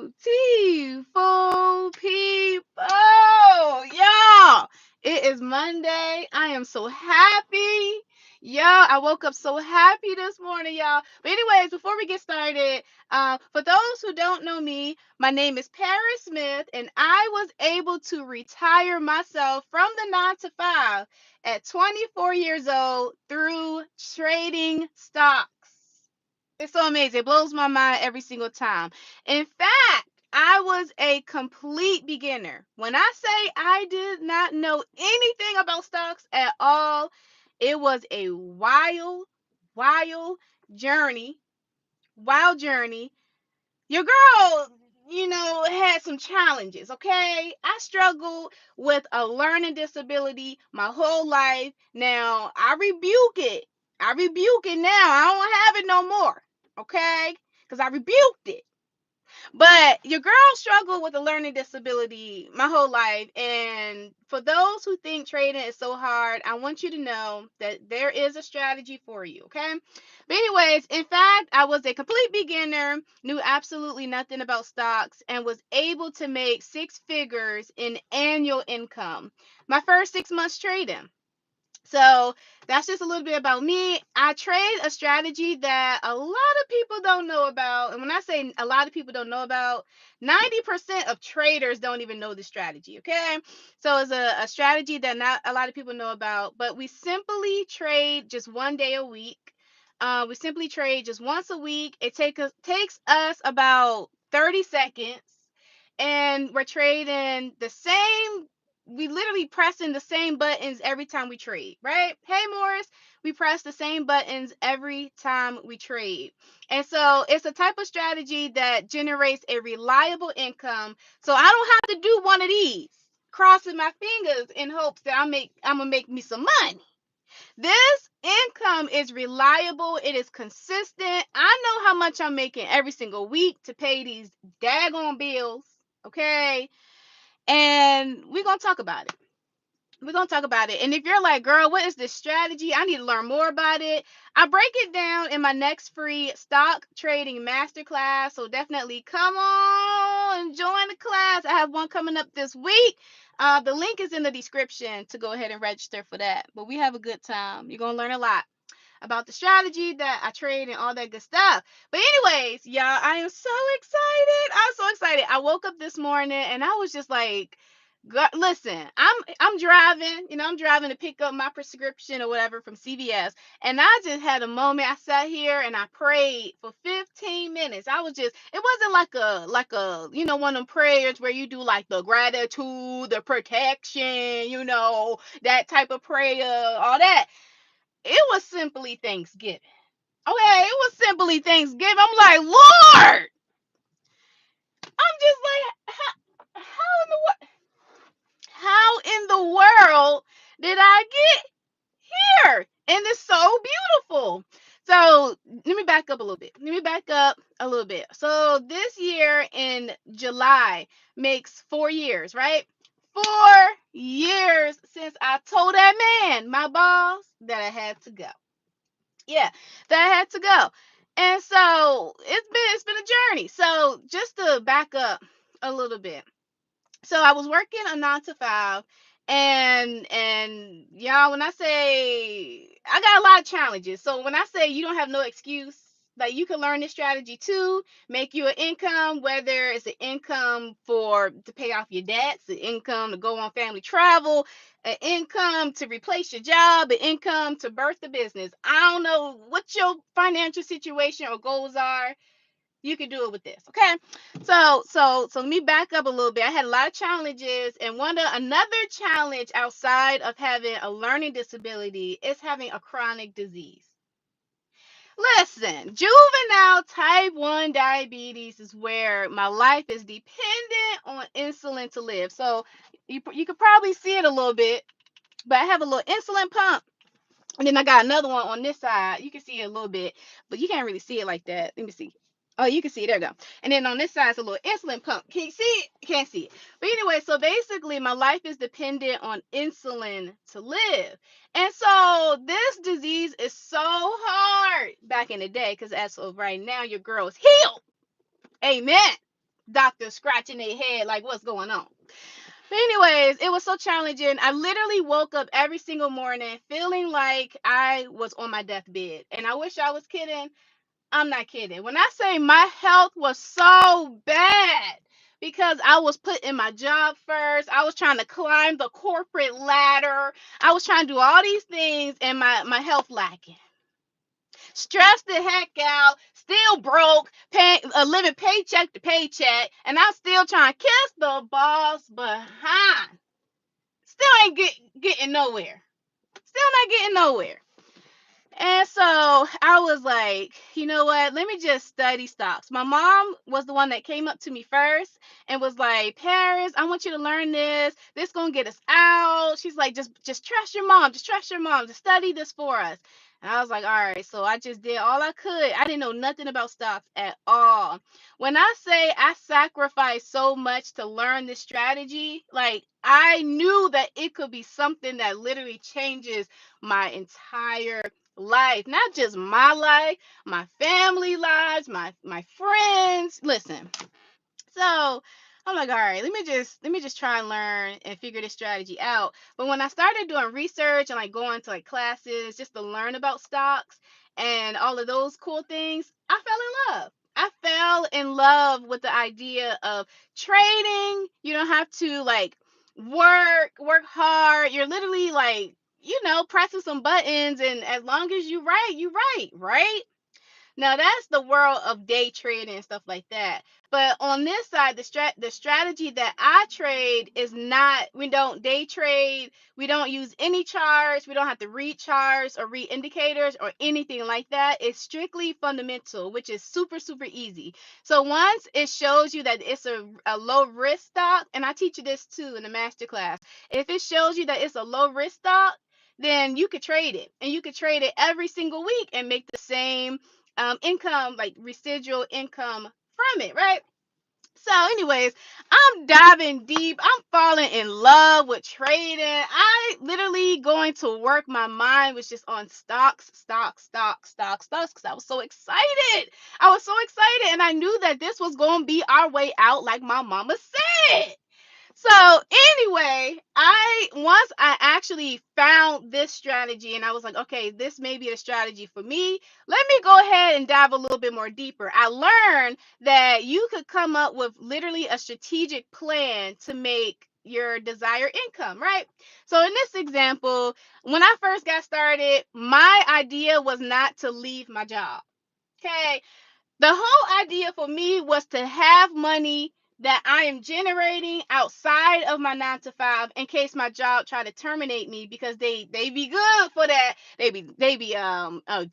Beautiful people. Y'all, it is Monday. I am so happy. Y'all, I woke up so happy this morning, y'all. But anyways, before we get started, for those who don't know me, my name is Paris Smith, and I was able to retire myself from the 9 to 5 at 24 years old through trading stocks. It's so amazing. It blows my mind every single time. In fact, I was a complete beginner. When I say I did not know anything about stocks at all, it was a wild journey. Wild journey. Your girl, had some challenges, okay? I struggled with a learning disability my whole life. Now, I rebuke it. I rebuke it now. I don't have it no more, okay? Because I rebuked it. But your girl struggled with a learning disability my whole life. And for those who think trading is so hard, I want you to know that there is a strategy for you, okay? But, anyways, in fact, I was a complete beginner, knew absolutely nothing about stocks, and was able to make 6 figures in annual income my first 6 months trading. So that's just a little bit about me. I trade a strategy that a lot of people don't know about. And when I say a lot of people don't know about, 90% of traders don't even know the strategy. Okay. So it's a strategy that not a lot of people know about, but we simply trade just 1 day a week. We simply trade just once a week. It takes us about 30 seconds, and we're trading the same. We literally pressing the same buttons every time we trade, right? Hey, Morris, we press the same buttons every time we trade. And so it's a type of strategy that generates a reliable income. So I don't have to do one of these, crossing my fingers in hopes that I'm gonna make me some money. This income is reliable, it is consistent. I know how much I'm making every single week to pay these daggone bills, okay? And we're gonna talk about it. We're gonna talk about it. And if you're like, girl, what is this strategy? I need to learn more about it. I break it down in my next free stock trading masterclass. So definitely come on and join the class. I have one coming up this week. The link is in the description to go ahead and register for that. But we have a good time. You're gonna learn a lot about the strategy that I trade and all that good stuff. But anyways, y'all, I am so excited. I'm so excited. I woke up this morning and I was just like, listen, I'm driving, I'm driving to pick up my prescription or whatever from CVS, and I just had a moment. I sat here and I prayed for 15 minutes. It wasn't like a one of them prayers where you do like the gratitude, the protection, that type of prayer, all that. It was simply Thanksgiving. Okay, it was simply Thanksgiving. I'm like, Lord, I'm just like, how in the world did I get here? And it's so beautiful. So let me back up a little bit. So this year in July makes 4 years, right? 4 years since I told that man, my boss, that I had to go. Yeah, that I had to go. And so it's been a journey. So just to back up a little bit. So I was working a 9 to 5, and y'all, when I say I got a lot of challenges. So when I say you don't have no excuse, like you can learn this strategy too, make you an income, whether it's an income to pay off your debts, an income to go on family travel, an income to replace your job, an income to birth the business. I don't know what your financial situation or goals are, you can do it with this. Okay. So let me back up a little bit. I had a lot of challenges, and another challenge outside of having a learning disability is having a chronic disease. Listen, juvenile type 1 diabetes is where my life is dependent on insulin to live. So you could probably see it a little bit, but I have a little insulin pump. And then I got another one on this side. You can see it a little bit, but you can't really see it like that. Let me see. Oh, you can see it. There we go. And then on this side is a little insulin pump. Can you see it? You can't see it. But anyway, so basically my life is dependent on insulin to live. And so this disease is so hard back in the day, because as of right now, your girl is healed. Amen. doctors scratching their head like, what's going on? But anyways, it was so challenging. I literally woke up every single morning feeling like I was on my deathbed. And I wish I was kidding. I'm not kidding. When I say my health was so bad because I was putting my job first, I was trying to climb the corporate ladder, I was trying to do all these things, and my health lacking. Stressed the heck out, still broke, living paycheck to paycheck, and I'm still trying to kiss the boss behind. Still ain't getting nowhere. Still not getting nowhere. And so I was like, you know what? Let me just study stocks. My mom was the one that came up to me first and was like, Paris, I want you to learn this. This gonna get us out. She's like, just trust your mom. Just trust your mom. Just study this for us. And I was like, all right. So I just did all I could. I didn't know nothing about stocks at all. When I say I sacrificed so much to learn this strategy, like I knew that it could be something that literally changes my entire life, not just my life, my family lives, my friends. Listen, so I'm like, all right, let me just try and learn and figure this strategy out. But when I started doing research and like going to like classes just to learn about stocks and all of those cool things, I fell in love. I fell in love with the idea of trading. You don't have to like work hard. You're literally like, pressing some buttons, and as long as you right? Now that's the world of day trading and stuff like that. But on this side, the strategy that I trade is not. We don't day trade. We don't use any charts. We don't have to read charts or read indicators or anything like that. It's strictly fundamental, which is super super easy. So once it shows you that it's a low risk stock, and I teach you this too in the master class. If it shows you that it's a low risk stock, then you could trade it, and you could trade it every single week and make the same income, like residual income from it, right? So, anyways, I'm diving deep. I'm falling in love with trading. I literally going to work. My mind was just on stocks, because I was so excited. I was so excited, and I knew that this was going to be our way out, like my mama said. So anyway, I once I actually found this strategy and I was like, okay, this may be a strategy for me. Let me go ahead and dive a little bit more deeper. I learned that you could come up with literally a strategic plan to make your desired income, right? So in this example, when I first got started, my idea was not to leave my job. Okay, the whole idea for me was to have money that I am generating outside of my 9 to 5 in case my job try to terminate me, because they be good for that. They be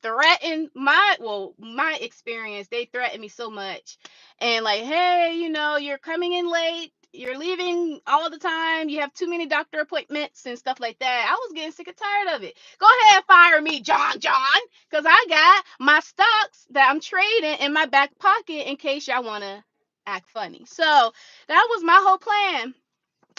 threaten my experience. They threaten me so much, and like, hey, you're coming in late. You're leaving all the time. You have too many doctor appointments and stuff like that. I was getting sick and tired of it. Go ahead, fire me, John. Because I got my stocks that I'm trading in my back pocket in case y'all want to act funny. So that was my whole plan.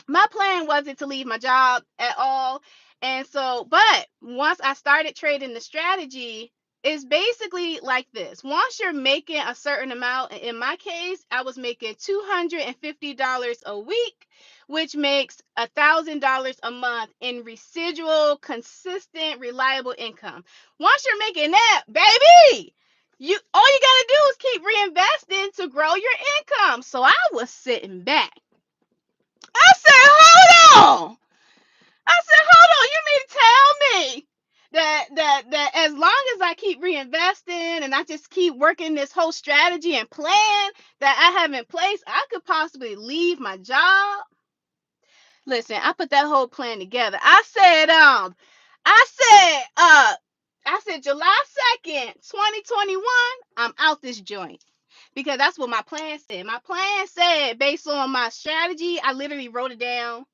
My plan wasn't to leave my job at all. And so, but once I started trading the strategy, it's basically like this. Once you're making a certain amount, in my case, I was making $250 a week, which makes $1,000 a month in residual, consistent, reliable income. Once you're making that, baby, you all you gotta do is keep reinvesting to grow your income. So I was sitting back. I said, hold on. You mean to tell me that as long as I keep reinvesting and I just keep working this whole strategy and plan that I have in place, I could possibly leave my job? Listen, I put that whole plan together. I said July 2nd, 2021, I'm out this joint. Because that's what my plan said. My plan said, based on my strategy, I literally wrote it down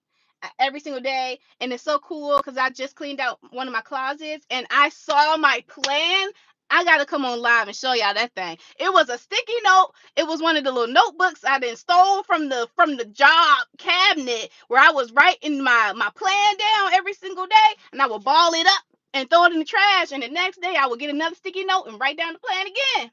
every single day. And it's so cool because I just cleaned out one of my closets and I saw my plan. I gotta come on live and show y'all that thing. It was a sticky note. It was one of the little notebooks I done stole from the job cabinet, where I was writing my plan down every single day, and I would ball it up and throw it in the trash. And the next day I would get another sticky note and write down the plan again.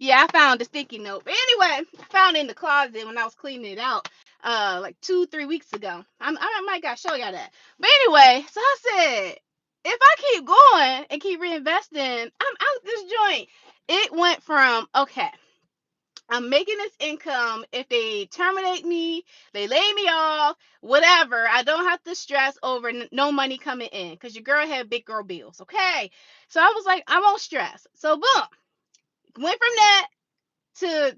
Yeah, I found the sticky note. But anyway, I found it in the closet when I was cleaning it out, like 2, 3 weeks ago. I might gotta show y'all that. But anyway, so I said, if I keep going and keep reinvesting, I'm out this joint. It went from okay, I'm making this income. If they terminate me, they lay me off, whatever. I don't have to stress over no money coming in because your girl had big girl bills. Okay, so I was like, I won't stress. So boom, went from that to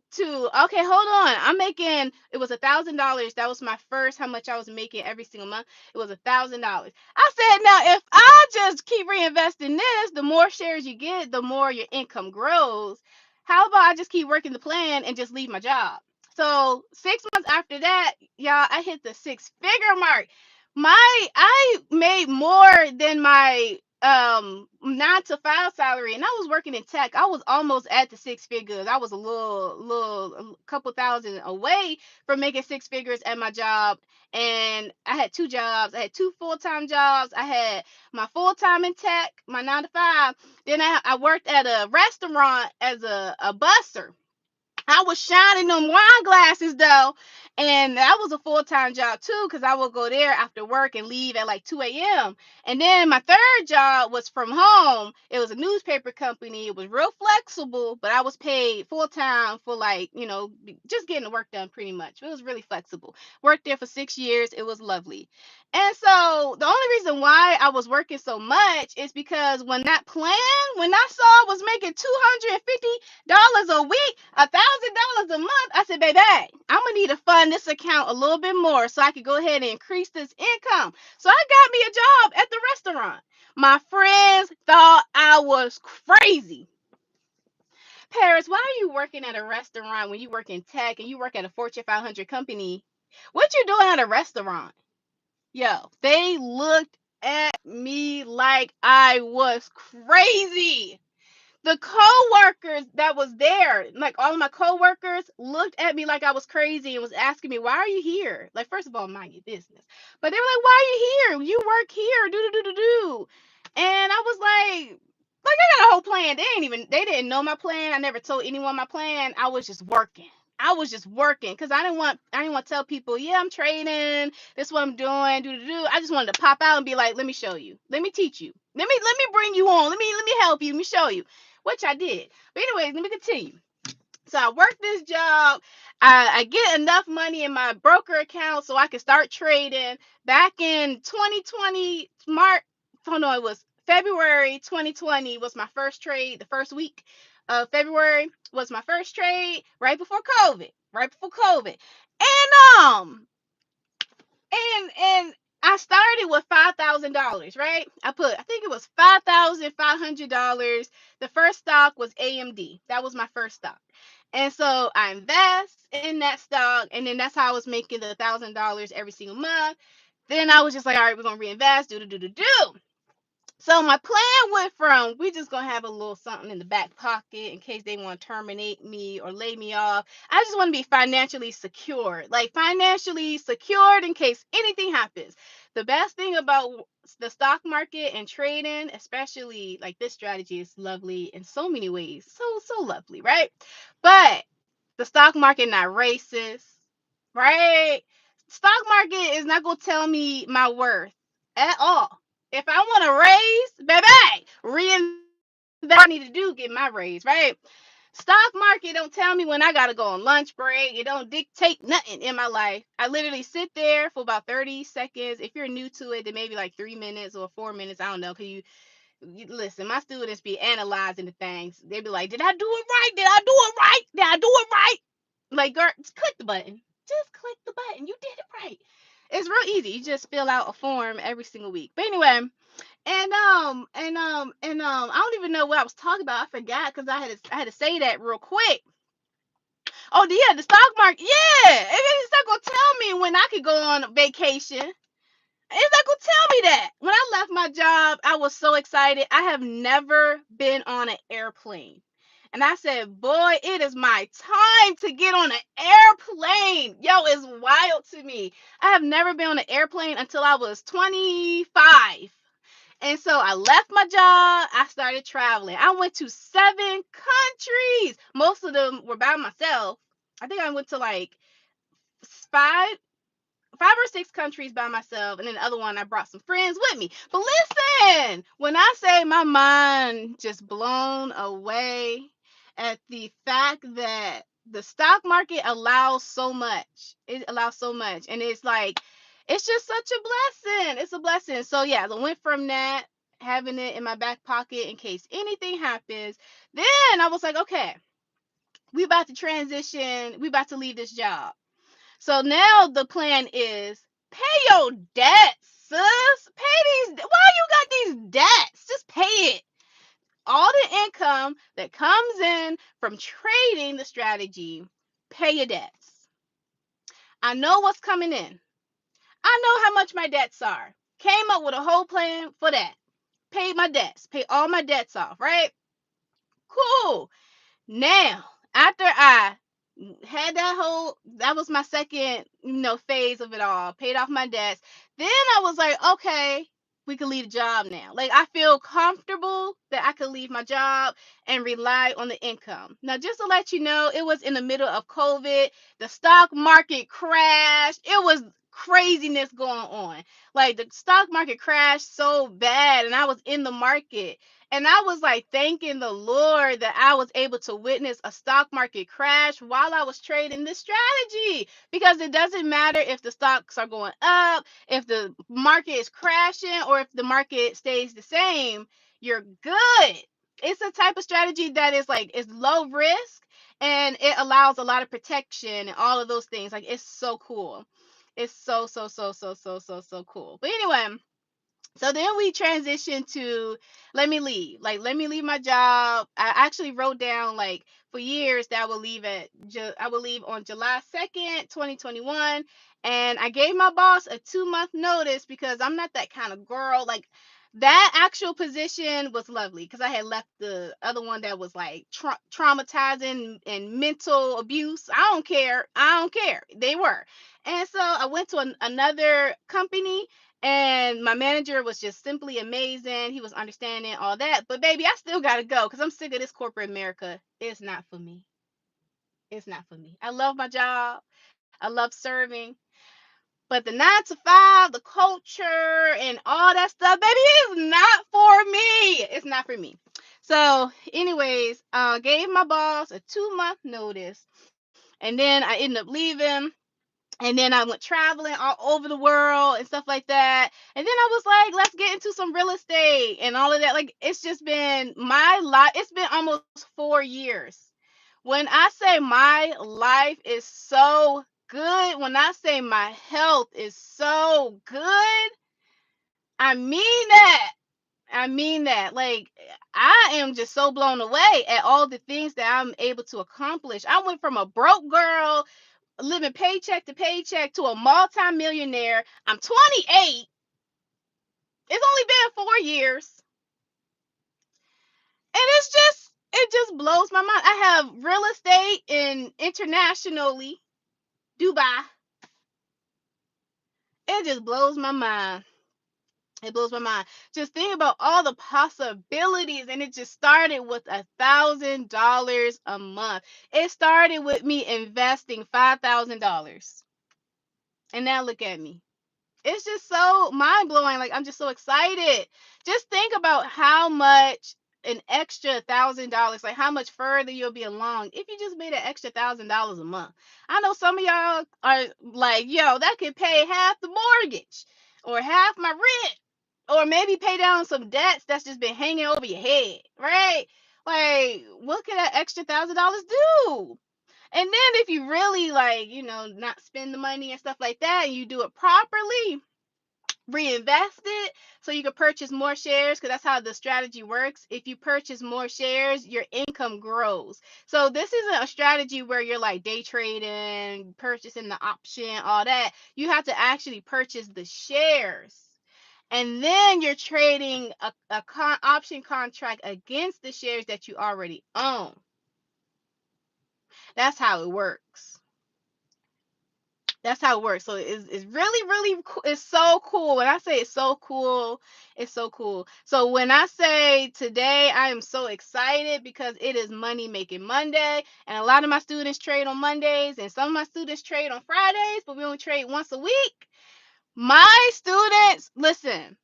okay, hold on, I'm making, it was $1,000. That was my first, how much I was making every single month. It was $1,000. I said, now if I just keep reinvesting this, the more shares you get, the more your income grows. How about I just keep working the plan and just leave my job? So 6 months after that, y'all, I hit the six figure mark. I made more than my 9 to 5 salary, and I was working in tech. I was almost at the six figures. I was a couple thousand away from making six figures at my job. And I had 2 jobs. I had 2 full-time jobs. I had my full-time in tech, my 9 to 5. Then I worked at a restaurant as a busser. I was shining them wine glasses though, and that was a full-time job too, because I would go there after work and leave at like 2 a.m. And then my third job was from home. It was a newspaper company. It was real flexible, but I was paid full-time for, like, just getting the work done pretty much. It was really flexible. Worked there for 6 years. It was lovely. And so the only reason why I was working so much is because when I saw I was making $250 a week, $1,000 a month, I said, baby, I'm gonna need to fund this account a little bit more so I could go ahead and increase this income. So I got me a job at the restaurant. My friends thought I was crazy. Paris, why are you working at a restaurant when you work in tech and you work at a Fortune 500 company? What you doing at a restaurant? Yo, they looked at me like I was crazy. The co-workers that was there, like all of my co-workers, looked at me like I was crazy and was asking me, why are you here? Like, first of all, mind your business. But they were like, why are you here? You work here, do. And I was like, I got a whole plan. They didn't know my plan. I never told anyone my plan. I was just working. I was just working because I didn't want to tell people, yeah, I'm trading. This is what I'm doing. Do. I just wanted to pop out and be like, let me show you. Let me teach you. Let me bring you on. Let me help you. Let me show you, which I did. But anyways, let me continue. So I work this job. I get enough money in my broker account so I can start trading. Back in 2020, March, oh no, it was February 2020 was my first trade. The first week of February was my first trade right before COVID. Right before COVID. And I started with $5,000, right? I think it was $5,500. The first stock was AMD. That was my first stock. And so I invest in that stock, and then that's how I was making the $1,000 every single month. Then I was just like, all right, we're gonna reinvest, do. So my plan went from, we just gonna have a little something in the back pocket in case they want to terminate me or lay me off. I just want to be financially secure, like financially secured in case anything happens. The best thing about the stock market and trading, especially like this strategy, is lovely in so many ways. So lovely, right? But the stock market not racist, right? Stock market is not gonna tell me my worth at all. If I want to raise, baby, reinvest I need to do, get my raise, right? Stock market don't tell me when I gotta go on lunch break. It don't dictate nothing in my life. I literally sit there for about 30 seconds. If you're new to it, then maybe like 3 minutes or 4 minutes. I don't know. Cause you listen, my students be analyzing the things. They be like, did I do it right? Did I do it right? Did I do it right? Like, girl, just click the button. Just click the button. You did it right. It's real easy. You just fill out a form every single week. But anyway, I don't even know what I was talking about. I forgot because I had to say that real quick. Oh yeah, the stock market. Yeah, it's not gonna tell me when I could go on vacation. It's not gonna tell me that. When I left my job, I was so excited. I have never been on an airplane. And I said, boy, it is my time to get on an airplane. Yo, it's wild to me. I have never been on an airplane until I was 25. And so I left my job. I started traveling. I went to 7 countries. Most of them were by myself. I think I went to like five 5 or 6 countries by myself, and then the other one I brought some friends with me. But listen, when I say my mind just blown away at the fact that the stock market allows so much, it allows so much, and it's like it's just such a blessing. It's a blessing. So yeah, I went from that, having it in my back pocket in case anything happens. Then I was like, okay, we about to transition. We about to leave this job. So now the plan is pay your debts, sis. Pay these. Why you got these debts? Just pay it. All the income that comes in from trading the strategy, pay your debts. I know what's coming in. I know how much my debts are. Came up with a whole plan for that. Paid my debts. Pay all my debts off, right? Cool. Now, after I had that was my second, phase of it all, paid off my debts. Then I was like, okay, we can leave the job now. Like, I feel comfortable that I could leave my job and rely on the income. Now, just to let you know, it was in the middle of COVID. The stock market crashed. It was craziness going on. Like, the stock market crashed so bad, and I was in the market. And I was like thanking the Lord that I was able to witness a stock market crash while I was trading this strategy. Because it doesn't matter if the stocks are going up, if the market is crashing, or if the market stays the same, you're good. It's a type of strategy that is like it's low risk, and it allows a lot of protection and all of those things. Like, it's so cool. It's so cool. But anyway, so then we transitioned to let me leave my job. I actually wrote down, like, for years that I would leave on July 2nd, 2021, and I gave my boss a 2 month notice because I'm not that kind of girl. Like, that actual position was lovely because I had left the other one that was like traumatizing and mental abuse. I don't care. I don't care. They were. And so I went to another company, and my manager was just simply amazing. He was understanding all that. But baby, I still gotta go because I'm sick of this corporate America. It's not for me. It's not for me. I love my job. I love serving. But the 9 to 5, the culture, and all that stuff, baby, is not for me. It's not for me. So, anyways, gave my boss a 2 month notice, and then I ended up leaving, and then I went traveling all over the world and stuff like that. And then I was like, let's get into some real estate and all of that. Like, it's just been my life. It's been almost 4 years. When I say my life is so good, when I say my health is so good, I mean that. I mean that. Like, I am just so blown away at all the things that I'm able to accomplish. I went from a broke girl living paycheck to paycheck to a multi-millionaire. I'm 28. It's only been 4 years. And it just blows my mind. I have real estate in internationally Dubai. It just blows my mind. It blows my mind. Just think about all the possibilities, and it just started with $1,000 a month. It started with me investing $5,000, and now look at me. It's just so mind blowing. Like, I'm just so excited. Just think about how much an extra $1,000, like how much further you'll be along if you just made an extra $1,000 a month. I know some of y'all are like, yo, that could pay half the mortgage or half my rent, or maybe pay down some debts that's just been hanging over your head, right? Like, what could that extra $1,000 do? And then if you really, like, not spend the money and stuff like that, and you do it properly, reinvest it so you can purchase more shares, because that's how the strategy works. If you purchase more shares, your income grows. So this isn't a strategy where you're like day trading, purchasing the option, all that. You have to actually purchase the shares, and then you're trading a option contract against the shares that you already own. That's how it works. That's how it works. So it's really, really, it's so cool. When I say it's so cool, it's so cool. So when I say today, I am so excited because it is Money Making Monday. And a lot of my students trade on Mondays, and some of my students trade on Fridays, but we only trade once a week. My students, listen,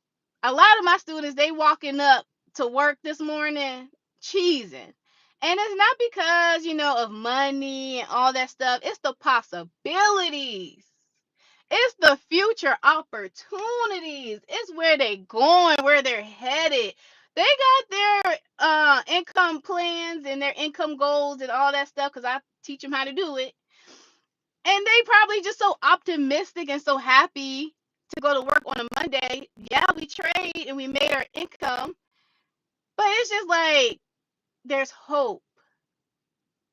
a lot of my students, they walking up to work this morning cheesing. And it's not because, of money and all that stuff. It's the possibilities. It's the future opportunities. It's where they going, where they're headed. They got their income plans and their income goals and all that stuff because I teach them how to do it. And they probably just so optimistic and so happy to go to work on a Monday. Yeah, we trade and we made our income, but it's just like there's hope.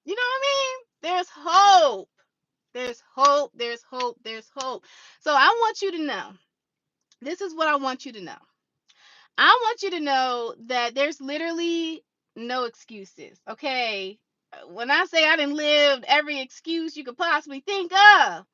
You know what I mean? There's hope. There's hope. There's hope. There's hope. So I want you to know. This is what I want you to know. I want you to know that there's literally no excuses. Okay. When I say I didn't live every excuse you could possibly think of,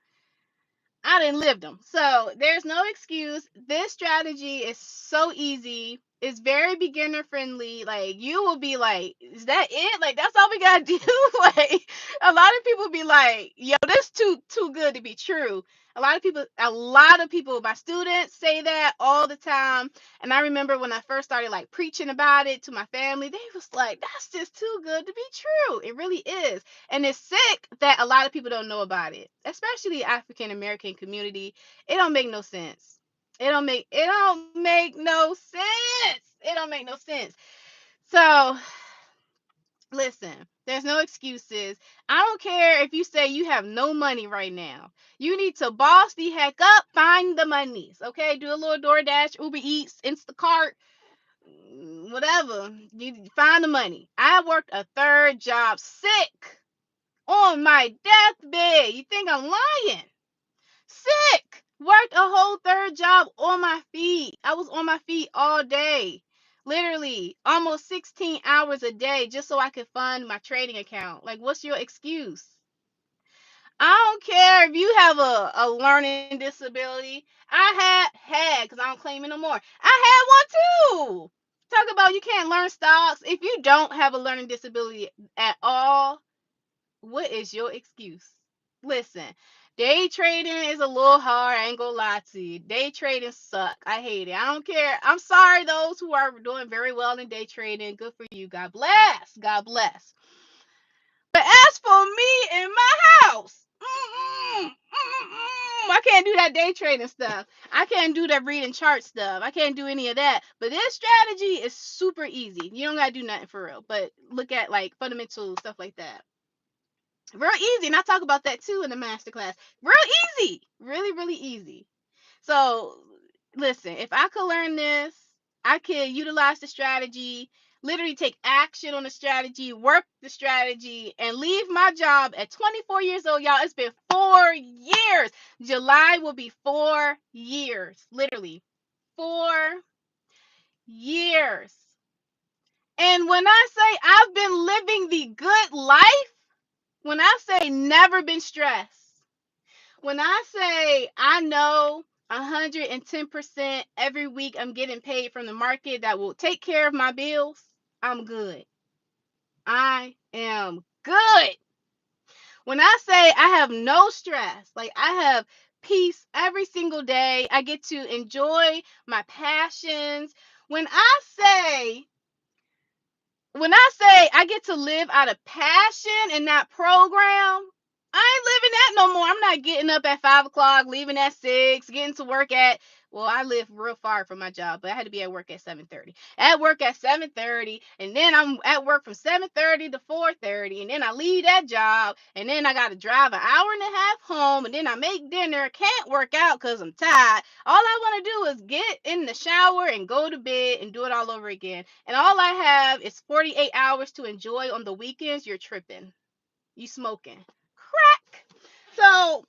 I didn't live them. So there's no excuse. This strategy is so easy. It's very beginner friendly. Like you will be like, is that it? Like that's all we gotta do. Like a lot of people be like, yo, this too good to be true. A lot of people, my students say that all the time. And I remember when I first started like preaching about it to my family, they was like, that's just too good to be true. It really is. And it's sick that a lot of people don't know about it, especially African American community. It don't make no sense. It don't make no sense. It don't make no sense. So listen, there's no excuses. I don't care if you say you have no money right now. You need to boss the heck up, find the monies. Okay, do a little DoorDash, Uber Eats, Instacart, whatever. You find the money. I worked a third job sick on my deathbed. You think I'm lying? Sick. Worked a whole third job on my feet. I was on my feet all day. Literally almost 16 hours a day just so I could fund my trading account. Like, what's your excuse? I don't care if you have a learning disability. I had, because I don't claim it no more. I had one too. Talk about you can't learn stocks. If you don't have a learning disability at all, what is your excuse? Listen, day trading is a little hard. I ain't gonna lie to you. Day trading suck. I hate it. I don't care. I'm sorry, those who are doing very well in day trading. Good for you. God bless. God bless. But as for me in my house, I can't do that day trading stuff. I can't do that reading chart stuff. I can't do any of that. But this strategy is super easy. You don't gotta do nothing for real. But look at like fundamental stuff like that. Real easy. And I talk about that too in the masterclass. Real easy. Really, really easy. So listen, if I could learn this, I could utilize the strategy, literally take action on the strategy, work the strategy, and leave my job at 24 years old. Y'all, it's been 4 years. July will be 4 years. Literally 4 years. And when I say I've been living the good life, when I say never been stressed, when I say I know 110% every week I'm getting paid from the market that will take care of my bills, I'm good. I am good. When I say I have no stress, like I have peace every single day, I get to enjoy my passions. When I say when I say I get to live out of passion and not program, I ain't living that no more. I'm not getting up at 5 o'clock, leaving at 6, getting to work at. Well, I live real far from my job, but I had to be at work at 7:30. At work at 7:30, and then I'm at work from 7:30 to 4:30, and then I leave that job, and then I got to drive an hour and a half home, and then I make dinner. Can't work out because I'm tired. All I want to do is get in the shower and go to bed and do it all over again. And all I have is 48 hours to enjoy on the weekends. You're tripping. You smoking crack. So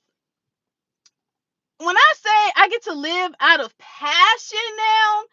when I say I get to live out of passion now,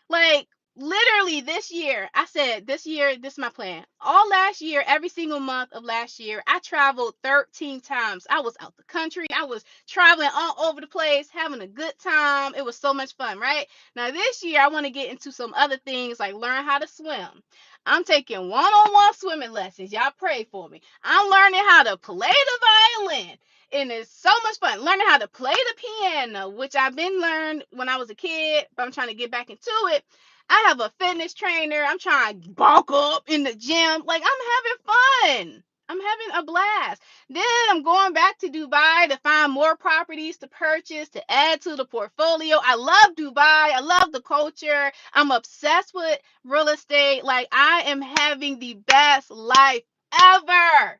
like literally this year, I said this year, this is my plan. All last year, every single month of last year, I traveled 13 times. I was out the country. I was traveling all over the place, having a good time. It was so much fun, right? Now this year, I want to get into some other things like learn how to swim. I'm taking one-on-one swimming lessons. Y'all pray for me. I'm learning how to play the violin. And it's so much fun learning how to play the piano, which I've been learned when I was a kid, but I'm trying to get back into it. I have a fitness trainer. I'm trying to bulk up in the gym. Like, I'm having fun. I'm having a blast. Then I'm going back to Dubai to find more properties to purchase to add to the portfolio. I love Dubai. I love the culture. I'm obsessed with real estate. Like, I am having the best life ever.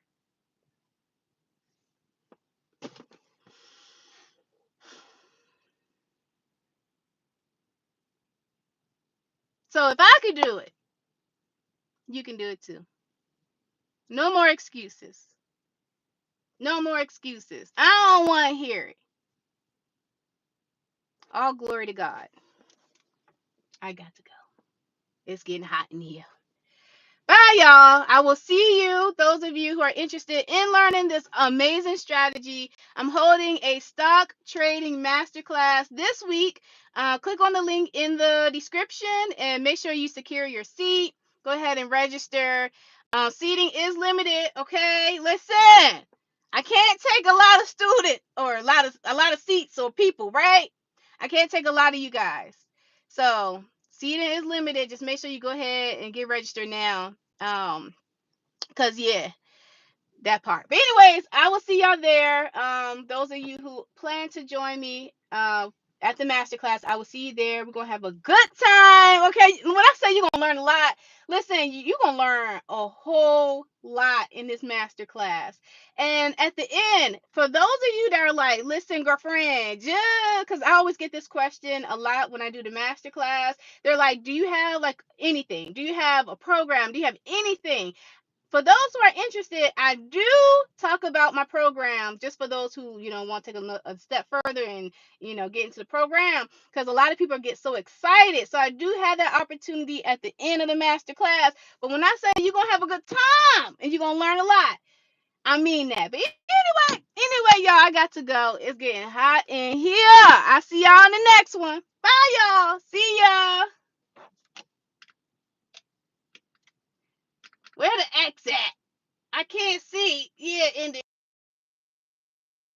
So if I could do it, you can do it too. No more excuses. No more excuses. I don't want to hear it. All glory to God. I got to go. It's getting hot in here. Bye, y'all. I will see you, those of you who are interested in learning this amazing strategy. I'm holding a stock trading masterclass this week. Click on the link in the description and make sure you secure your seat. Go ahead and register. Seating is limited. Okay, listen. I can't take a lot of students or a lot of seats or people, right? I can't take a lot of you guys. So seating is limited. Just make sure you go ahead and get registered now. Cause yeah, that part. But anyways, I will see y'all there. Those of you who plan to join me at the masterclass, I will see you there. We're gonna have a good time. Okay. When I say you're gonna learn a lot, listen, you're gonna learn a whole lot in this masterclass. And at the end, for those of you that are like, listen, girlfriend, just because I always get this question a lot when I do the masterclass, they're like, do you have like anything? Do you have a program? Do you have anything? For those who are interested, I do talk about my program just for those who, want to take a step further and, get into the program because a lot of people get so excited. So I do have that opportunity at the end of the master class. But when I say you're going to have a good time and you're going to learn a lot, I mean that. But anyway, y'all, I got to go. It's getting hot in here. I see y'all in the next one. Bye, y'all. See y'all.